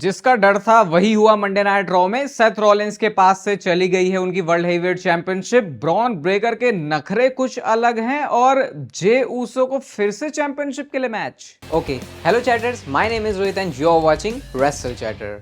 जिसका डर था वही हुआ मंडे नाइट रॉ में। सेथ रॉलिंस के पास से चली गई है उनकी world heavyweight championship. Bron Breakker के नखरे कुछ अलग हैं और जे ऊसो को फिर से चैंपियनशिप के लिए match. Okay, hello chatters, my name is Rohit and you are watching Wrestle Chatter.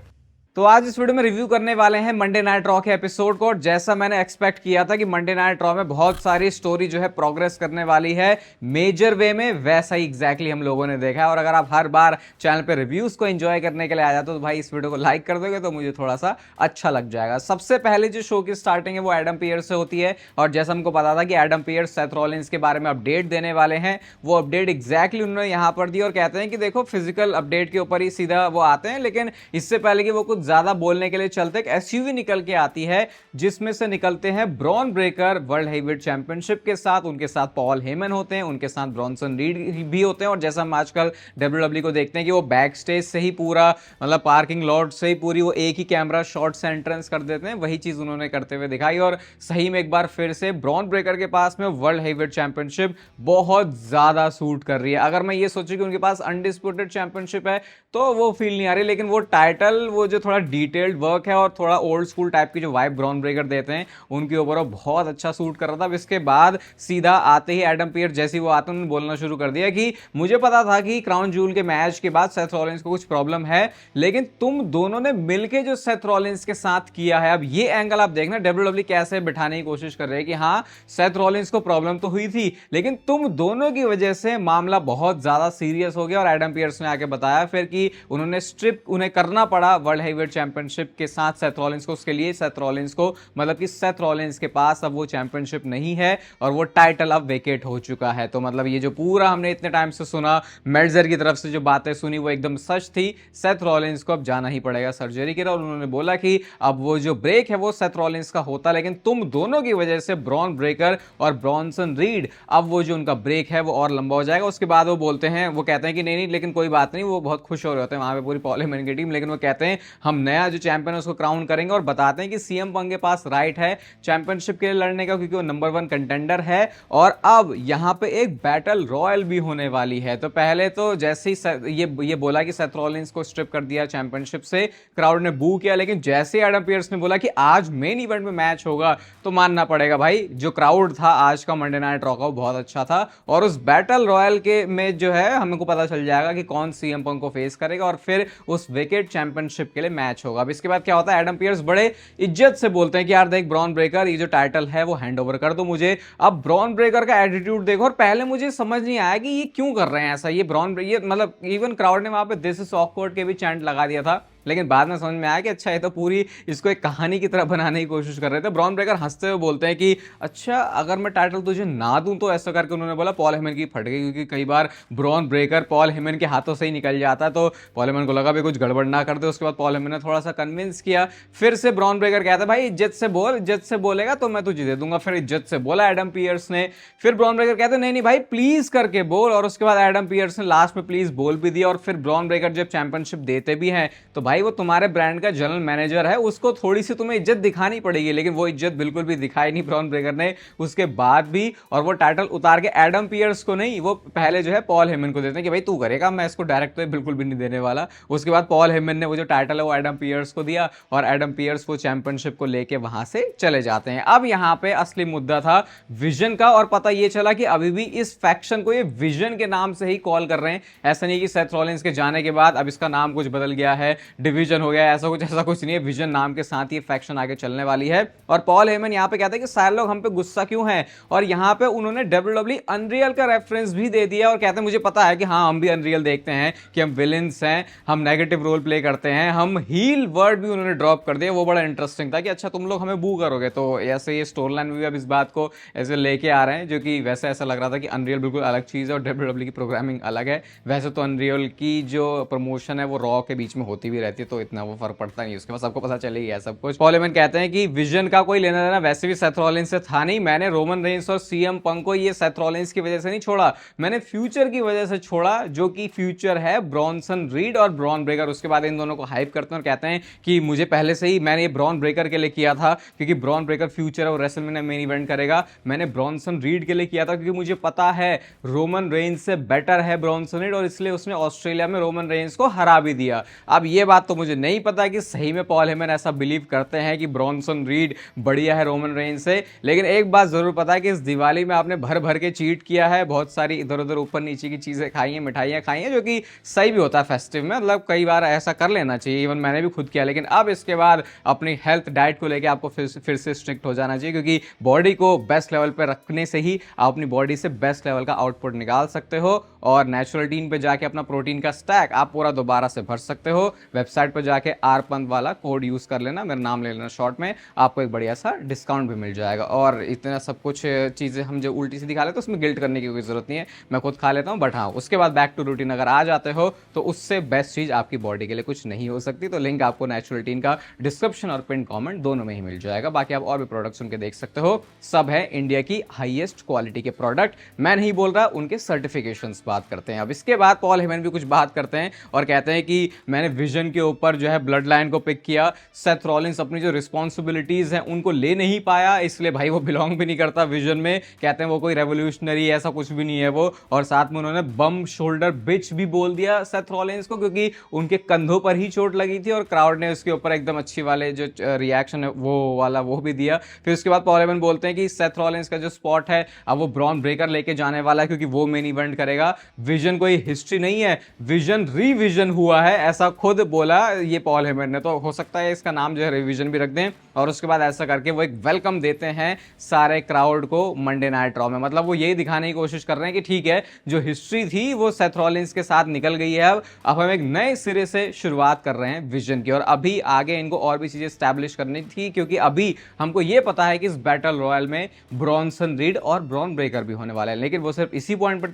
तो आज इस वीडियो में रिव्यू करने वाले हैं मंडे नाइट रॉ के एपिसोड को। और जैसा मैंने एक्सपेक्ट किया था कि मंडे नाइट रॉ में बहुत सारी स्टोरी जो है प्रोग्रेस करने वाली है मेजर वे में, वैसा ही एग्जैक्टली हम लोगों ने देखा है। और अगर आप हर बार चैनल पे रिव्यूज को एंजॉय करने के लिए आ जाते हो तो भाई इस वीडियो को लाइक कर दोगे तो मुझे थोड़ा सा अच्छा लग जाएगा। सबसे पहले जो शो की स्टार्टिंग है वो एडम पियर्स से होती है। और जैसा हमको पता था कि एडम पियर्स सेथ रॉलिंस के बारे में अपडेट देने वाले हैं, वो अपडेट एग्जैक्टली उन्होंने यहाँ पर दी और कहते हैं कि देखो फिजिकल अपडेट के ऊपर ही सीधा वो आते हैं, लेकिन इससे पहले कि वो कुछ ज्यादा बोलने के लिए चलते एक एसयूवी निकल के आती है जिसमें से निकलते हैं Bron Breakker world heavyweight championship के साथ। उनके साथ पॉल हेमन होते हैं, उनके साथ ब्रॉनसन रीड भी होते हैं। और जैसा हम आजकल डब्ल्यूडब्ल्यू को देखते हैं कि वो बैक स्टेज से ही पूरा मतलब पार्किंग लॉट से ही पूरी वो एक ही कैमरा शॉट से एंट्रेंस कर देते हैं, वही चीज उन्होंने करते हुए दिखाई। और सही में एक बार फिर से ब्रॉन ब्रेकर के पास में वर्ल्ड हेवीवेट चैंपियनशिप बहुत ज्यादा सूट कर रही है। अगर मैं ये सोचूं कि उनके पास अनडिस्प्यूटेड चैंपियनशिप है तो वो फील नहीं आ रही, लेकिन वो टाइटल वो जो थोड़ा डिटेल्ड वर्क है और थोड़ा ओल्ड स्कूल टाइप की जो वाइब ब्रॉन ब्रेकर देते हैं उनके ऊपर वो बहुत अच्छा सूट कर रहा था। अब इसके बाद सीधा आते ही एडम पियर्स जैसे ही वो आते उन्होंने बोलना शुरू कर दिया कि मुझे पता था कि क्राउन जूल के मैच के बाद सेथ रॉलिंस को कुछ प्रॉब्लम है, लेकिन तुम दोनों ने मिलके जो सेथ रॉलिंस के साथ किया है, अब ये एंगल आप देखना डब्ल्यूडब्ल्यू कैसे बिठाने की कोशिश कर रहे हैं कि हाँ सेथ रॉलिंस को प्रॉब्लम तो हुई थी लेकिन तुम दोनों की वजह से मामला बहुत ज्यादा सीरियस हो गया। और एडम पियर्स ने आके बताया फिर कि उन्होंने स्ट्रिप उन्हें करना पड़ा वर्ल्ड हेवीवेट चैंपियनशिप के साथ सेथ रॉलिंस को। उसके लिए सेथ रॉलिंस को मतलब कि सेथ रॉलिंस के पास अब वो चैंपियनशिप नहीं है और वो टाइटल अब वेकेट हो चुका है। तो मतलब ये जो पूरा हमने इतने टाइम से सुना, मेल्जर की तरफ से जो बातें सुनी वो एकदम सच थी। सेथ रॉलिंस को अब जाना ही पड़ेगा सर्जरी के लिए। और उन्होंने बोला कि अब वो जो ब्रेक है वो सेथ रॉलिंस का होता, लेकिन तुम दोनों की वजह से ब्रॉन ब्रेकर और ब्रॉनसन रीड अब वो जो उनका ब्रेक है वो और लंबा हो जाएगा। उसके बाद वो बोलते हैं, वो कहते हैं कि नहीं लेकिन कोई बात नहीं, वो बहुत खुश हो रहे होते हैं वहां पे पूरी पॉल हेमन की टीम, लेकिन वो कहते हैं हम नया जो चैंपियन है उसको क्राउन करेंगे। और बताते हैं कि सीएम पंक के पास राइट है चैंपियनशिप के लिए लड़ने का क्योंकि वो नंबर 1 कंटेंडर है। और अब यहां पे एक बैटल रॉयल भी होने वाली है। तो पहले तो जैसे ही ये बोला कि सेथ रॉलिंस को स्ट्रिप कर दिया चैंपियनशिप से, क्राउड ने बू किया, लेकिन जैसे एडम पियर्स ने बोला कि आज मेन इवेंट में मैच होगा तो मानना पड़ेगा भाई जो क्राउड था आज का मंडे नाइट रॉ का बहुत अच्छा था। और उस बैटल रॉयल के में जो है हमको पता चल जाएगा कि कौन सीएम पंक को फेस करेगा और फिर उस विकेट चैंपियनशिप के लिए मैच होगा। अब इसके बाद क्या होता है, एडम पियर्स बड़े इज्जत से बोलते हैं कि यार देख ब्रॉन ब्रेकर ये जो टाइटल है वो हैंड ओवर कर दो मुझे। अब ब्रॉन ब्रेकर का एटीट्यूड देखो, और पहले मुझे समझ नहीं आया कि ये क्यों कर रहे हैं ऐसा। ये मतलब इवन क्राउड ने वहां पे दिस इज ऑकवर्ड के भी चैंट लगा दिया था, लेकिन बाद में समझ में आया कि अच्छा ये तो पूरी इसको एक कहानी की तरह बनाने की कोशिश कर रहे थे। ब्रॉन ब्रेकर हंसते हुए बोलते हैं कि अच्छा अगर मैं टाइटल तुझे ना दूं तो ऐसा करके उन्होंने बोला पॉल हेमन की फट गई, क्योंकि कई बार ब्रॉन ब्रेकर पॉल हेमन के हाथों से ही निकल जाता तो पॉल हेमन को लगा भी कुछ गड़बड़ ना कर दे। उसके बाद पॉल हेमन ने थोड़ा सा कन्विंस किया, फिर से ब्रॉन ब्रेकर कहता भाई इज्जत से बोल, इज्जत से बोलेगा तो मैं तुझे दे दूंगा। फिर इज्जत से बोला एडम पियर्स ने, फिर ब्रॉन ब्रेकर कहते नहीं नहीं भाई प्लीज करके बोल। और उसके बाद एडम पियर्स ने लास्ट में प्लीज बोल भी दिया। और फिर ब्रॉन ब्रेकर जब चैंपियनशिप देते भी हैं तो भाई वो तुम्हारे ब्रांड का जनरल मैनेजर है, उसको थोड़ी सी तुम्हें इज्जत दिखानी पड़ेगी, लेकिन वो इज्जत बिल्कुल भी दिखाई नहीं ब्रॉन ब्रेकर ने उसके बाद भी। और वो टाइटल उतार के एडम पियर्स को नहीं, वो पहले जो है पॉल हेमन को देते हैं कि भाई तू करेगा, मैं इसको डायरेक्ट तो बिल्कुल भी नहीं देने वाला। उसके बाद पॉल हेमन ने वो जो टाइटल है वो एडम पियर्स को दिया और एडम पियर्स वो चैंपियनशिप को लेके वहां से चले जाते हैं। अब यहां पे असली मुद्दा था विजन का, और पता ये चला कि अभी भी इस फैक्शन को ये विजन के नाम से ही कॉल कर रहे हैं। ऐसा नहीं कि सेथ रॉलिंस के जाने के बाद अब इसका नाम कुछ बदल गया है, डिवीजन हो गया, ऐसा कुछ नहीं है। विजन नाम के साथ ये फैक्शन आगे चलने वाली है। और पॉल हेमन यहां पे कहते हैं कि सारे लोग हम पे गुस्सा क्यों हैं, और यहां पे उन्होंने डब्ल्यूडब्ल्यू अनरियल का रेफरेंस भी दे दिया और कहते हैं मुझे पता है कि हाँ हम भी अनरियल देखते हैं कि हम विलेंस हैं, हम नेगेटिव रोल प्ले करते हैं, हम हील वर्ड भी उन्होंने ड्रॉप कर दिया। वो बड़ा इंटरेस्टिंग था कि अच्छा तुम लोग हमें बू करोगे। तो ऐसे ये स्टोरी लाइन में भी अब इस बात को ऐसे लेके आ रहे हैं, जो कि वैसे ऐसा लग रहा था कि अनरियल बिल्कुल अलग चीज है और डब्ल्यूडब्ल्यू की प्रोग्रामिंग अलग है। वैसे तो अनरियल की जो प्रमोशन है वो रॉ के बीच में होती भी रहती है तो इतना वो फर्क पड़ता नहीं, उसके बाद सबको पता चले ही है सब कुछ। पॉल हेमन कहते हैं कि विजन का कोई लेना देना वैसे भी सेथ रॉलिंस से था नहीं, मैंने रोमन रेंस और सीएम पंक को ये सेथ रॉलिंस की वजह से नहीं छोड़ा, मैंने फ्यूचर की वजह से छोड़ा, जो कि फ्यूचर है ब्रॉनसन रीड और ब्रॉन ब्रेकर। उसके बाद इन दोनों को हाइप करते हैं और कहते हैं कि मुझे पहले से ही मैंने ये ब्रॉन ब्रेकर के लिए किया था क्योंकि ब्रॉन ब्रेकर फ्यूचर है और रेसलमेनिया मेन इवेंट करेगा, मैंने ब्रॉनसन रीड के लिए किया था क्योंकि मुझे पता है रोमन रेंस से बेटर है ब्रॉनसन रीड और इसलिए उसने ऑस्ट्रेलिया में रोमन रेंस को हरा भी दिया। अब ये बात तो मुझे नहीं पता कि सही में पॉल हेमन ऐसा बिलीव करते हैं कि ब्रॉन्सन रीड बढ़िया है रोमन रेंज से, लेकिन एक बात जरूर पता है कि इस दिवाली में आपने भर भर के चीट किया है, बहुत सारी इधर उधर ऊपर नीचे की चीजें खाई हैं, मिठाइयाँ खाई हैं, जो कि सही भी होता है फेस्टिव में, मतलब कई बार ऐसा कर लेना चाहिए, इवन मैंने भी खुद किया। लेकिन अब इसके बाद अपनी हेल्थ डाइट को लेकर आपको फिर से स्ट्रिक्ट हो जाना चाहिए, क्योंकि बॉडी को बेस्ट लेवल पर रखने से ही आप अपनी बॉडी से बेस्ट लेवल का आउटपुट निकाल सकते हो। और नेचुरल टीन पे जाके अपना प्रोटीन का स्टैक आप पूरा दोबारा से भर सकते हो। वेबसाइट पर जाके आरपंत वाला कोड यूज कर लेना, मेरा नाम ले लेना शॉर्ट में, आपको एक बढ़िया सा डिस्काउंट भी मिल जाएगा। और इतना सब कुछ चीज़ें हम जो उल्टी सीधी खा लेते हैं उसमें गिल्ट करने की कोई जरूरत नहीं है, मैं खुद खा लेता हूँ। बट हाँ, उसके बाद बैक टू रूटीन अगर आ जाते हो तो उससे बेस्ट चीज़ आपकी बॉडी के लिए कुछ नहीं हो सकती। तो लिंक आपको नेचुरल टीन का डिस्क्रिप्शन और पिन कमेंट दोनों में ही मिल जाएगा। बाकी आप और भी प्रोडक्ट्स उनके देख सकते हो, सब है इंडिया की हाईएस्ट क्वालिटी के प्रोडक्ट। मैं नहीं बोल रहा, उनके सर्टिफिकेशंस बात करते हैं। अब इसके बाद पॉल हेमन भी कुछ बात करते हैं और कहते हैं कि मैंने विजन के ऊपर जो है ब्लड लाइन को पिक किया, सेथ रॉलिंस अपनी जो रिस्पॉन्सिबिलिटीज हैं उनको ले नहीं पाया, इसलिए भाई वो बिलोंग भी नहीं करता विजन में। कहते हैं वो कोई रेवोल्यूशनरी ऐसा कुछ भी नहीं है वो। और साथ में उन्होंने बम शोल्डर बिच भी बोल दिया सेथ रॉलिंस को, क्योंकि उनके कंधों पर ही चोट लगी थी और क्राउड ने उसके ऊपर एकदम अच्छी वाले जो रिएक्शन है वो भी दिया। फिर उसके बाद पॉल हेमन बोलते हैं कि सेथ रॉलिंस का जो स्पॉट है अब वो ब्रॉन ब्रेकर लेके जाने वाला है, क्योंकि वो मेन इवेंट करेगा। विजन कोई हिस्ट्री नहीं है, विजन रिविजन हुआ है, ऐसा खुद बोला ये पॉल हेमन ने। तो हो सकता है इसका नाम जो है रिविजन भी रख दें। और उसके बाद ऐसा करके वो एक वेलकम देते हैं सारे क्राउड को मंडे नाइट रॉ में। मतलब वो यही दिखाने की कोशिश कर रहे हैं कि ठीक है, जो हिस्ट्री थी वो सेथ रॉलिंस के साथ निकल गई है, अब हम एक नए सिरे से शुरुआत कर रहे हैं विजन की। और अभी आगे इनको और भी चीजें स्टैब्लिश करनी थी, क्योंकि अभी हमको ये पता है कि इस बैटल रॉयल में ब्रॉन्सन रीड और ब्रॉन ब्रेकर भी होने वाला है, लेकिन वो सिर्फ इसी पॉइंट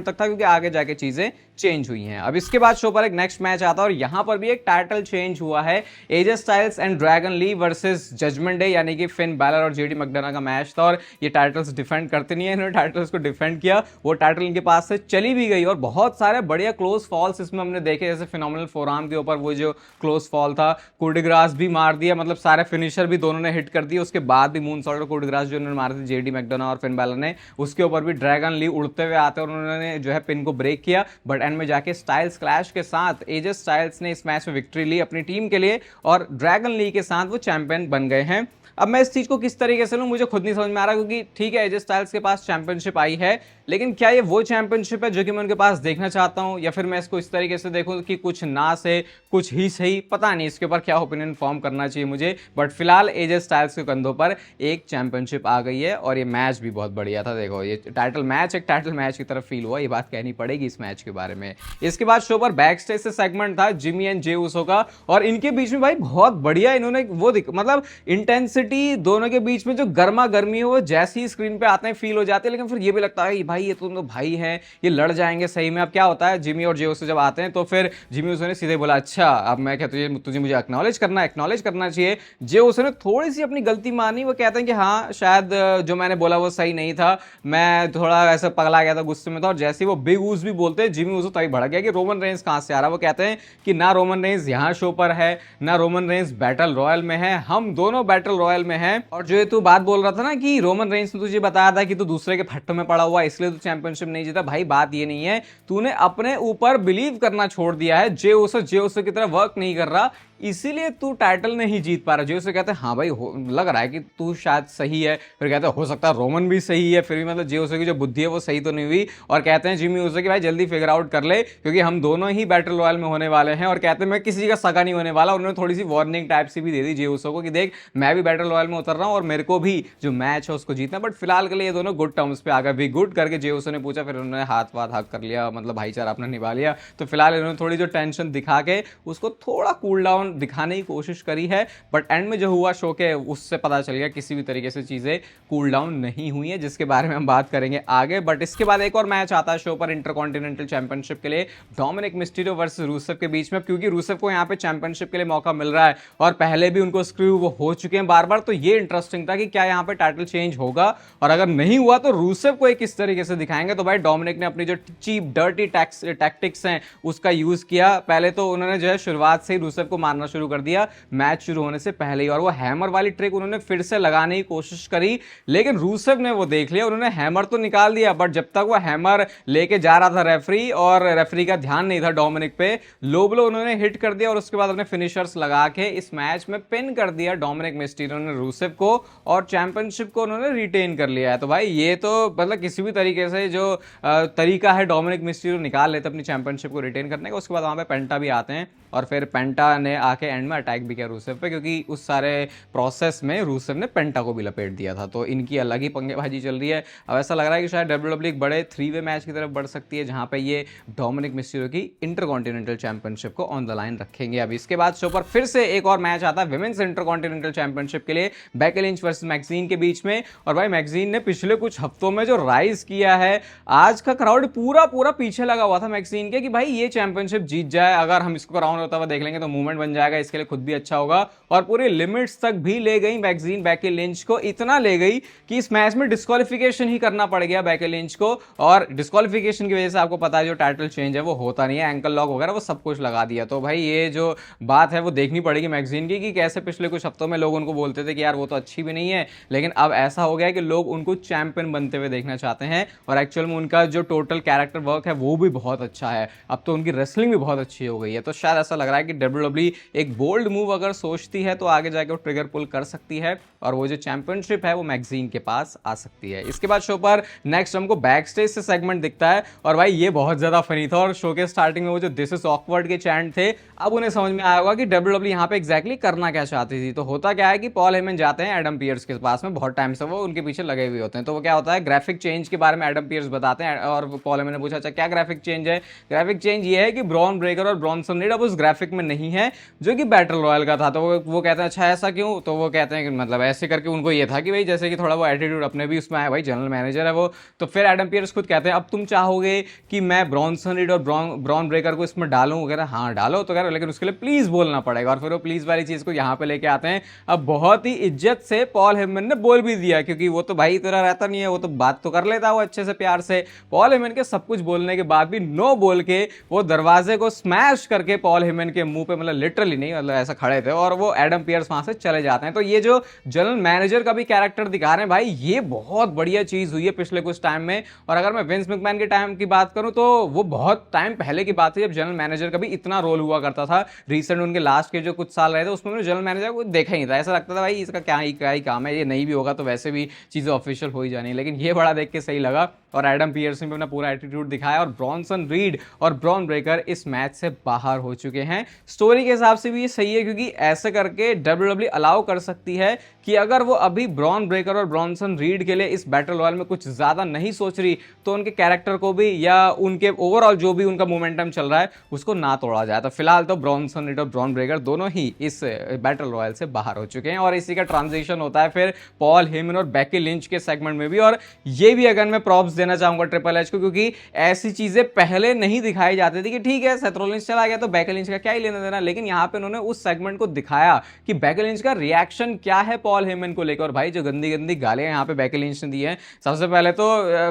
तक था, क्योंकि आगे जाके चीजें चेंज हुई हैं। अब इसके बाद शो पर एक नेक्स्ट मैच आता है और यहां पर भी एक टाइटल चेंज हुआ है। AJ Styles and Dragon Lee versus Judgment Day, यानी कि फिन बैलर और जेडी मैकडोनाल्ड का मैच था। और ये टाइटल्स डिफेंड करते नहीं है, इन्होंने टाइटल्स को डिफेंड किया, वो टाइटल इनके पास से चली भी गई। और बहुत सारे बढ़िया क्लोज फॉल्स इसमें हमने देखे, जैसे फिनोमिनल फोरआर्म के ऊपर वो जो क्लोज फॉल था, कुर्डिग्रास भी मार दिया, मतलब सारे फिनिशर भी दोनों ने हिट कर दिए। उसके बाद भी मून सॉल्ट और कुर्डिग्रास जो उन्होंने मारे थे जेडी मैकडोनाल्ड और फिन बैलर ने, उसके ऊपर भी ड्रैगन ली उड़ते हुए आते और उन्होंने जो है पिन को ब्रेक किया। बट एंड में जाके स्टाइल्स क्लैश के साथ एजे स्टाइल्स ने इस मैच में विक्ट्री ली अपनी टीम के लिए और ड्रैगन ली के साथ वो चैंपियन बन गए हैं। अब मैं इस चीज को किस तरीके से लूं मुझे खुद नहीं समझ में आ रहा, क्योंकि ठीक है एजे स्टाइल्स के पास चैंपियनशिप आई है, लेकिन क्या ये वो चैंपियनशिप है जो कि मैं उनके पास देखना चाहता हूं, या फिर मैं इसको इस तरीके से देखूं कि कुछ ना से कुछ ही सही, पता नहीं इसके ऊपर क्या ओपिनियन फॉर्म करना चाहिए मुझे। बट फिलहाल एजे स्टाइल्स के कंधों पर एक चैंपियनशिप आ गई है और ये मैच भी बहुत बढ़िया था। देखो ये टाइटल मैच की तरफ फील हुआ, ये बात कहनी पड़ेगी इस मैच के बारे में। इसके बाद शो पर बैक स्टेज से सेगमेंट था जिमी एंड जे उसो का, और इनके बीच में भाई बहुत बढ़िया इन्होंने वो मतलब इंटेंसिटी दोनों के बीच में जो गर्मा गर्मी है वो जैसे ही स्क्रीन पे आते हैं फील हो जाते हैं। लेकिन फिर ये भी लगता है भाई ये तो भाई हैं, ये लड़ जाएंगे सही में। अब क्या होता है, जिमी और जे उसो जब आते हैं तो फिर जिमी उसो ने सीधे बोला अच्छा अब मैं क्या तुझे मुझे एक्नॉलेज करना चाहिए। जे उसो ने थोड़ी सी अपनी गलती मानी, वो कहते हैं कि हाँ शायद जो मैंने बोला वो सही नहीं था, मैं थोड़ा ऐसा पगला गया था, गुस्से में था। और जैसे ही वो बिग ऊज भी बोलते हैं जिमी उसो तभी भड़क गया कि रोमन रेंज कहां से आ रहा है। वो कहते हैं कि ना रोमन रेंज यहाँ शो पर है ना रोमन रेंज बैटल रॉयल में है, हम दोनों बैटल रॉयल में हैं। और जो तू बात बोल रहा था ना कि रोमन रेंज ने तुझे बताया था कि तू दूसरे के फट्टों में पड़ा हुआ इसलिए तू चैंपियनशिप नहीं जीता, भाई बात ये नहीं है, तूने अपने ऊपर बिलीव करना छोड़ दिया है। जे उसो की तरह वर्क नहीं कर रहा, इसीलिए तू टाइटल नहीं जीत पा रहा। जे उसो कहते हैं हाँ भाई लग रहा है कि तू शायद सही है, फिर कहते हैं हो सकता है रोमन भी सही है, फिर भी मतलब जे उसो की जो बुद्धि है वो सही तो नहीं हुई। और कहते हैं जिमी उसो कि भाई जल्दी फिगर आउट कर ले, क्योंकि हम दोनों ही बैटल रॉयल में होने वाले हैं। और कहते हैं मैं किसी का सगा नहीं होने वाला। उन्होंने थोड़ी सी वार्निंग टाइप से भी दे दी जे उसो को कि देख मैं भी बैटल रॉयल में उतर रहा हूं और मेरे को भी जो मैच है उसको जीतना। बट फिलहाल के लिए ये दोनों गुड टर्म्स पे आ गए, वी गुड करके जे उसो ने पूछा, फिर उन्होंने हाथ हक कर लिया, मतलब भाईचारा अपना निभा लिया। तो फिलहाल इन्होंने थोड़ी जो टेंशन दिखा के उसको थोड़ा कूल डाउन दिखाने की कोशिश करी है। बट एंड में जो हुआ शो के उससे पता चल गया किसी भी तरीके से चीजें कूल डाउन नहीं हुई है, जिसके बारे में हम बात करेंगे आगे। बट इसके बाद एक और मैच आता है शो पर इंटरकॉन्टिनेंटल चैंपियनशिप के लिए, डोमिनिक मिस्टीरियो वर्सेस रूसेव के बीच में, क्योंकि रूसेव को यहाँ पे चैंपियनशिप के लिए मौका मिल रहा है और पहले भी उनको स्क्रू वो हो चुके हैं बार बार। तो ये इंटरेस्टिंग था कि क्या यहाँ पे टाइटल चेंज होगा, और अगर नहीं हुआ तो रूसेव को एक किस तरीके से दिखाएंगे। तो भाई डोमिनिक ने अपनी जो चीप डर्टी टैक्टिक्स हैं उसका यूज किया। पहले तो उन्होंने जो है शुरुआत से ही रूसेव को मारना शुरू कर दिया मैच शुरू होने से पहले ही, और वो हैमर वाली ट्रिक उन्होंने फिर से लगाने की कोशिश करी, लेकिन रूसेव ने वो देख लिया, उन्होंने हैमर तो निकाल दिया, बट जब तक वो हैमर लेके जा रहा था रेफरी और रेफरी का ध्यान नहीं था डोमिनिक पे, लो ब्लो उन्होंने हिट कर दिया और उसके बाद अपने फिनिशर्स लगा के इस मैच में पिन कर दिया डोमिनिक मिस्टीरियो ने रूसेव को, और चैंपियनशिप को उन्होंने रिटेन कर लिया है। तो भाई ये तो मतलब किसी भी तरीके से जो तरीका है डोमिनिक मिस्टीरियो निकाल लेते अपनी चैंपियनशिप को रिटेन करने का। उसके बाद वहां पे पेंटा भी आते हैं और फिर पेंटा ने आके एंड में अटैक भी किया रूसेव पे, क्योंकि उस सारे प्रोसेस में रूसेव ने पेंटा को भी लपेट दिया था। तो इनकी अलग ही पंगेबाजी चल रही है। अब ऐसा लग रहा है कि शायद डब्ल्यूडब्ल्यू एक बड़े 3-वे मैच की तरफ बढ़ सकती है, जहां पे ये डोमिनिक मिस्टीरियो की इंटरकॉन्टिनेंटल चैंपियनशिप को ऑन द लाइन रखेंगे। अब इसके बाद शो पर फिर से एक और मैच आता है विमेंस इंटरकॉन्टिनेंटल चैंपियनशिप के लिए, बेकी लिंच वर्सेस मैक्सीन के बीच में। और भाई मैक्सीन ने पिछले कुछ हफ्तों में जो राइज किया है, आज का क्राउड पूरा पूरा पीछे लगा हुआ था मैक्सीन के कि भाई ये चैंपियनशिप जीत जाए, अगर हम इसको क्राउन होता हुआ देख लेंगे तो मूवमेंट बन जाएगा, इसके लिए खुद भी अच्छा होगा। और पूरे लिमिट्स तक भी ले गई मैक्सीन बेकी लिंच को, इतना ले गई कि इस मैच में डिस्क्वालिफिकेशन ही करना पड़ गया बेकी लिंच को, और डिस्क्वालिफिकेशन की वजह से आपको पता है जो टाइटल चेंज है वो होता नहीं है, एंकल लॉक वगैरह वो सब कुछ लगा दिया। तो भाई ये जो बात है वो देखनी पड़ेगी मैक्सीन की कि कैसे पिछले कुछ हफ्तों में लोग उनको बोलते थे कि यार वो तो अच्छी भी नहीं है, लेकिन अब ऐसा हो गया है कि लोग उनको चैंपियन बनते हुए देखना चाहते हैं, और एक्चुअल में उनका जो टोटल कैरेक्टर वर्क है वो भी बहुत अच्छा है, अब तो उनकी रेसलिंग भी बहुत अच्छी हो गई है। तो शायद ऐसा लग रहा है कि डब्ल्यूडब्ल्यू एक बोल्ड मूव अगर सोचती है तो आगे जाकर वो ट्रिगर पुल कर सकती है, और वो जो चैंपियनशिप है वो मैक्सीन के पास आ सकती है। इसके बाद शो पर नेक्स्ट हमको बैक स्टेज से सेगमेंट दिखता है, और भाई ये बहुत ज्यादा फनी था, और शो के स्टार्टिंग में वो जो दिस इज ऑकवर्ड के चैंट थे, अब उन्हें समझ में आया होगा कि डब्ल्यूडब्ल्यू यहाँ पे एग्जैक्टली करना क्या चाहती थी। तो होता क्या है कि पॉल हेमन जाते हैं एडम पियर्स के पास में, बहुत टाइम से वो उनके पीछे लगे हुए होते हैं। तो वो क्या होता है, ग्राफिक चेंज के बारे में एडम पियर्स बताते हैं, और पॉल हेमन ने पूछा अच्छा क्या ग्राफिक चेंज है। ग्राफिक चेंज ये है कि ब्रॉन ब्रेकर और ब्रॉनसन रीड अब उस ग्राफिक में नहीं है जो कि बैटल रॉयल का था। तो वो कहते हैं अच्छा ऐसा क्यों, तो वो कहते हैं कि मतलब ऐसे करके उनको ये था कि भाई जैसे कि थोड़ा वो एटीट्यूड अपने भी उसमें आया, भाई जनरल मैनेजर है वो। तो फिर एडम पियर्स खुद कहते हैं अब तुम चाहोगे कि मैं ब्रॉनसन रीड और ब्रॉन ब्रेकर को इसमें डालूं वगैरह, हाँ डालो, तो कह रहे लेकिन उसके लिए प्लीज बोलना पड़ेगा, और फिर वो प्लीज वाली चीज को यहाँ पे लेके आते हैं। अब बहुत ही इज्जत से पॉल हेमन ने बोल भी दिया, क्योंकि वो तो भाई तेरा रहता नहीं है, वो तो बात तो कर लेता है वो अच्छे से प्यार से। पॉल हेमन के सब कुछ बोलने के बाद भी नो बोल के वो दरवाजे को स्मैश करके पॉल हेमन के मुंह पे, मतलब लिटरली नहीं, मतलब ऐसा खड़े थे, और वो एडम पियर्स वहां से चले जाते हैं। तो ये जो जनरल मैनेजर का भी कैरेक्टर दिखा रहे हैं भाई, ये बहुत बढ़िया चीज हुई है पिछले कुछ टाइम में। और अगर मैं विंस मैकमैन के टाइम की बात करूं तो वो बहुत टाइम पहले की बात है जब जनरल मैनेजर का भी इतना रोल हुआ करता था। रिसेंट उनके लास्ट के जो कुछ साल रहे थे उसमें मैंने जनरल मैनेजर को देखा ही नहीं था, ऐसा लगता था भाई इसका क्या ही काम है, ये नहीं भी होगा तो वैसे भी चीजें ऑफिशियल हो ही जानी। लेकिन ये बड़ा देख के सही लगा, और एडम पियर्स ने अपना पूरा एटीट्यूड दिखाया, और ब्रॉनसन रीड और ब्रॉन ब्रेकर इस मैच से बाहर हो चुके हैं। स्टोरी के हिसाब से भी ये सही है, क्योंकि ऐसे करके डब्ल्यूडब्ल्यू अलाउ कर सकती है कि अगर वो अभी ब्रॉन ब्रेकर और ब्रॉनसन रीड के लिए इस बैटल रॉयल में कुछ ज्यादा नहीं सोच रही, तो उनके कैरेक्टर को भी या उनके ओवरऑल जो भी उनका मोमेंटम चल रहा है उसको ना तोड़ा जाए। तो फिलहाल तो ब्रॉनसन रीड और ब्रॉन ब्रेकर दोनों ही इस बैटल रॉयल से बाहर हो चुके हैं, और इसी का ट्रांजिशन होता है फिर पॉल हेमन और बेकी लिंच के सेगमेंट में भी। और ये भी अगर मैं प्रॉप्स देना चाहूंगा ट्रिपल एच को, क्योंकि ऐसी चीजें पहले नहीं दिखाई जाती थी कि ठीक है सेथ रॉलिंस चला गया तो बेकी लिंच का क्या ही लेना देना, लेकिन यहाँ पे उन्होंने उस सेगमेंट को दिखाया कि बेकी लिंच का रिएक्शन क्या है पॉल हेमन को लेकर। और भाई जो गंदी गंदी गालियां यहाँ पे बेकी लिंच ने दी हैं, सबसे पहले तो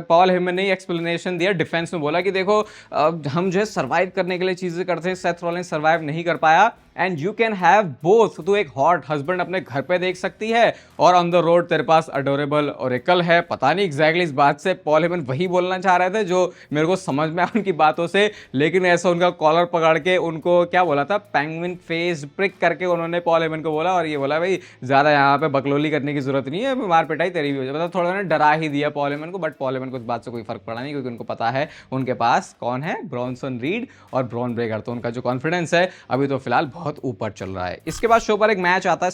पॉल हेमन ने एक्सप्लेनेशन दिया डिफेंस में, बोला कि देखो हम जो है सर्वाइव करने के लिए चीजें करते हैं, सेथ रॉलिंस सर्वाइव नहीं कर पाया, and you can have both. तो एक हॉट हस्बैंड अपने घर पे देख सकती है, और ऑन द रोड तेरे पास अडोरेबल ओरेकल है। पता नहीं एग्जैक्टली इस बात से पॉल हेमन वही बोलना चाह रहे थे जो मेरे को समझ में आया उनकी बातों से, लेकिन ऐसा उनका कॉलर पकड़ के उनको क्या बोला था, पेंगुइन फेस प्रिक करके उन्होंने पॉल हेमन को बोला, और ये बोला भाई ज्यादा यहाँ पे बकलोली करने की जरूरत नहीं है, मार पिटाई तेरी भी हो जाए। मतलब थोड़ा ने डरा ही दिया पॉल हेमन को, बट पॉल हेमन को इस बात से कोई फर्क पड़ा नहीं, क्योंकि उनको पता है उनके पास कौन है, ब्रॉनसन रीड और ब्रॉन ब्रेकर। तो उनका जो कॉन्फिडेंस है अभी तो फिलहाल बहुत ऊपर चल रहा है। इसके बाद शो पर एक मैच आता है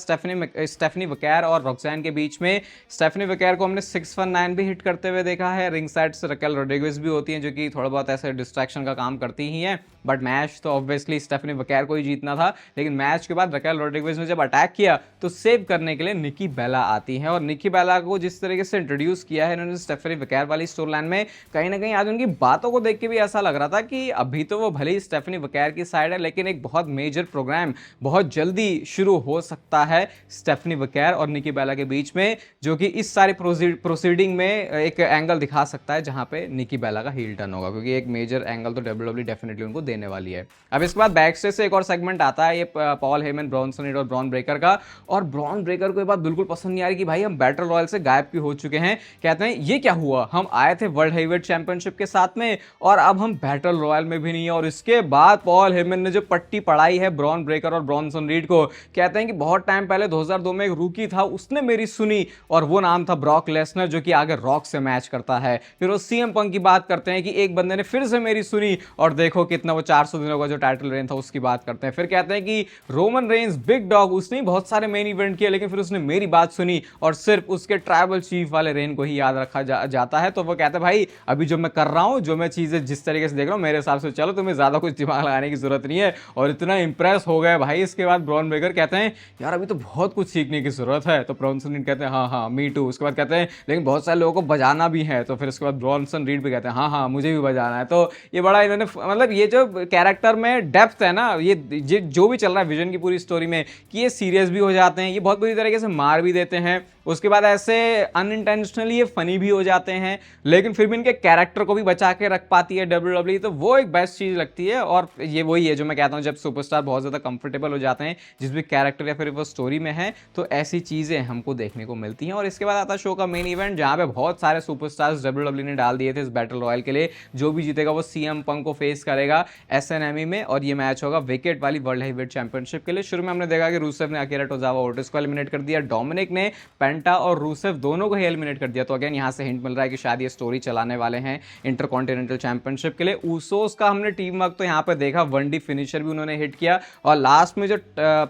स्टेफनी वकैर और रॉक्सैन के बीच में। स्टेफनी वकैर को हमने 619 भी हिट करते हुए देखा है, रिंग साइड से रकेल रोड्रिगेज भी होती हैं जो कि थोड़ा बहुत ऐसे डिस्ट्रैक्शन का काम करती ही हैं, बट मैच तो ऑब्वियसली स्टेफनी वकैर को ही जीतना था। लेकिन मैच के बाद रकेल रोड्रिगेज ने जब अटैक किया तो सेव करने के लिए निकी बेला आती है, और निकी बेला को जिस तरीके से इंट्रोड्यूस किया है इन्होंने स्टेफनी वकैर वाली स्टोरी लाइन में, कहीं ना कहीं आज उनकी बातों को देख के भी ऐसा लग रहा था कि अभी तो वो भले ही स्टेफनी वकैर की साइड है, लेकिन एक बहुत मेजर प्रोग्राम टाइम बहुत जल्दी शुरू हो सकता है स्टेफनी वकेर और निकी बेला के बीच में, जो कि इस सारे प्रोसीडिंग में एक एंगल दिखा सकता है जहां पे निकी बेला का हील टर्न होगा, क्योंकि एक मेजर एंगल तो डब्ल्यूडब्ल्यू डेफिनेटली उनको देने वाली है। अब इसके बाद बैक स्टेज से एक और सेगमेंट आता है, ये पॉल हेमन, ब्रॉन्सन रीड और ब्रॉन ब्रेकर का। और ब्रॉन ब्रेकर को ये बात बिल्कुल पसंद नहीं आ रही कि भाई हम बैटल रॉयल से गायब क्यों हो चुके हैं। कहते हैं ये क्या हुआ, हम आए थे वर्ल्ड हेवीवेट चैंपियनशिप के साथ में और अब हम बैटल रॉयल में भी नहीं है। और इसके बाद पॉल हेमन ने जो पट्टी पढ़ाई है ब्रॉन ब्रेकर और ब्रॉन्सन रीड को, कहते हैं कि बहुत टाइम पहले 2002 में एक रूकी था, उसने मेरी सुनी और वो नाम था ब्रॉक लेसनर, जो कि आगे रॉक से मैच करता है। फिर वो सीएम पंक की बात करते हैं कि एक बंदे ने फिर से मेरी सुनी और देखो कितना वो 400 दिनों का जो टाइटल रेन था उसकी बात करते हैं। फिर कहते हैं कि रोमन रेंस बिग डॉग, उसने बहुत सारे मेन इवेंट किए लेकिन फिर उसने मेरी बात सुनी और सिर्फ उसके ट्राइबल चीफ वाले रेन को ही याद रखा जाता है। तो वो कहते हैं भाई अभी जो मैं कर रहा हूं, जो मैं चीजें जिस तरीके से देख रहा हूं, मेरे हिसाब से चलो, तुम्हें ज्यादा कुछ दिमाग लगाने की जरूरत नहीं है। और इतना इंप्रेस हो गए भाई। इसके बाद ब्रॉन ब्रेकर कहते हैं यार अभी तो बहुत कुछ सीखने की जरूरत है। तो ब्रॉन्सन रीड कहते हैं हाँ हाँ मी टू। उसके बाद कहते हैं लेकिन बहुत सारे लोगों को बजाना भी है। तो फिर उसके बाद ब्रॉन्सन रीड भी कहते हैं हाँ हाँ मुझे भी बजाना है। तो ये बड़ा इन्होंने मतलब ये जो कैरेक्टर में डेप्थ है ना, ये जो भी चल रहा है विजन की पूरी स्टोरी में, कि ये सीरियस भी हो जाते हैं, ये बहुत बुरी तरीके से मार भी देते हैं, उसके बाद ऐसे अनइंटेंशनली ये फनी भी हो जाते हैं, लेकिन फिर भी इनके कैरेक्टर को भी बचा के रख पाती है डब्ल्यूडब्ल्यूई। तो वो एक बेस्ट चीज लगती है। और ये वही है जो मैं कहता हूं, जब सुपरस्टार बहुत ज्यादा कंफर्टेबल हो जाते हैं जिस भी कैरेक्टर या फिर वो स्टोरी में है, तो ऐसी चीजें हमको देखने को मिलती हैं। और इसके बाद आता है शो का मेन इवेंट, जहां पे बहुत सारे सुपरस्टार्स डब्ल्यूडब्ल्यूई ने डाल दिए थे इस बैटल रॉयल के लिए। जो भी जीतेगा वो सीएम पंक को फेस करेगा एसएनएमई में, और ये मैच होगा विकेट वाली वर्ल्ड हेवीवेट चैंपियनशिप के लिए। शुरू में हमने देखा कि रूसेव ने अकीरा टोजावा ओटिस को एलिमिनेट कर दिया, डोमिनिक ने पेंटा और रूसेव दोनों को ही एलिमिनेट कर दिया। तो अगेन यहां से हिंट मिल रहा है कि शायद ये स्टोरी चलाने वाले हैं इंटरकॉन्टिनेंटल चैंपियनशिप के लिए। ऊसोस का हमने टीम वर्क तो यहां पे देखा, 1D फिनिशर भी उन्होंने हिट किया। और लास्ट में जो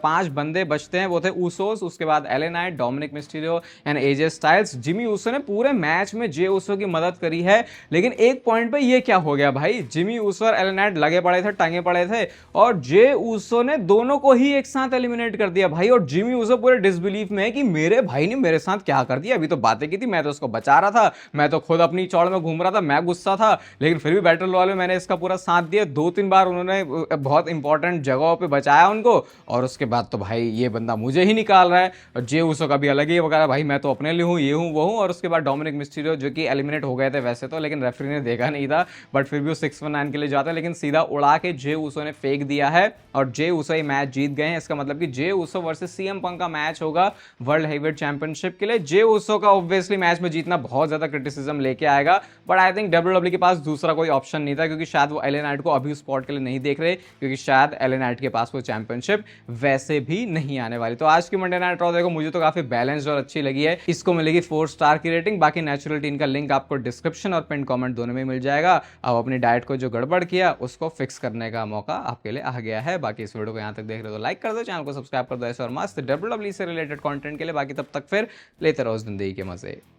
5 बंदे बचते हैं वो थे ऊसोस, उसके बाद LA Knight, Dominik Mysterio and AJ Styles. Jimmy Uso ने पूरे मैच में जे ऊसो की मदद करी है, लेकिन एक पॉइंट पे ये क्या हो गया भाई, जिमी ऊसो और एले नाइट लगे पड़े थे, टंगे पड़े थे, और जे ऊसो ने दोनों को ही एक साथ एलिमिनेट कर दिया भाई। और जिमी ऊसो पूरे डिसबिलीफ में है कि मेरे भाई ने मेरे साथ क्या कर दिया, अभी तो बातें की थी, मैं तो उसको बचा रहा था, मैं तो खुद अपनी चौड़ में घूम रहा था, मैं गुस्सा था, लेकिन फिर भी बैटल रॉयल में मैंने इसका पूरा साथ दिया। 2-3 बार उन्होंने बहुत इंपॉर्टेंट जगहों पे बचाया उनको, और उसके बाद तो भाई ये बंदा मुझे ही निकाल रहा है। और जे ऊसो का भी अलग ही वगैरह, भाई मैं तो अपने लिए हूँ, ये हूँ वो हूँ। और उसके बाद डोमिनिक मिस्टीरियो जो कि एलिमिनेट हो गए थे वैसे तो, लेकिन रेफरी ने देखा नहीं था, बट फिर भी वो 619 के लिए जाता है, लेकिन सीधा उड़ा के जे ऊसो ने फेंक दिया है और जे ऊसो ये मैच जीत गए हैं। इसका मतलब कि Jey Uso versus CM Punk का मैच होगा वर्ल्ड हेवीवेट चैंपियनशिप के लिए। जे ऊसो का ऑब्वियसली मैच में जीतना बहुत ज्यादा क्रिटिसिज्म लेके आएगा, बट आई थिंक डब्ल्यूडब्ल्यूई के पास दूसरा कोई ऑप्शन नहीं था, क्योंकि शायद वो एले नाइट को अभी उस स्पॉट के लिए नहीं देख रहे, क्योंकि शायद एले नाइट के पास वो चैंपियनशिप वैसे भी नहीं आने वाली। तो आज की मंडे नाइट रॉ देखो, मुझे तो काफी बैलेंस्ड और अच्छी लगी है। इसको मिलेगी 4 स्टार की रेटिंग। बाकी नेचुरल टीन का लिंक आपको डिस्क्रिप्शन और पिन कमेंट दोनों में मिल जाएगा। अब अपनी डाइट को जो गड़बड़ किया उसको फिक्स करने का मौका आपके लिए आ गया है। बाकी इस वीडियो को यहाँ तक देख रहे हो तो लाइक कर दो, चैनल को सब्सक्राइब कर दो ऐसे और मस्त डब्ल्यूडब्ल्यूई से रिलेटेड कंटेंट के लिए। बाकी तब तक फिर लेते रहो जिंदगी के मजे।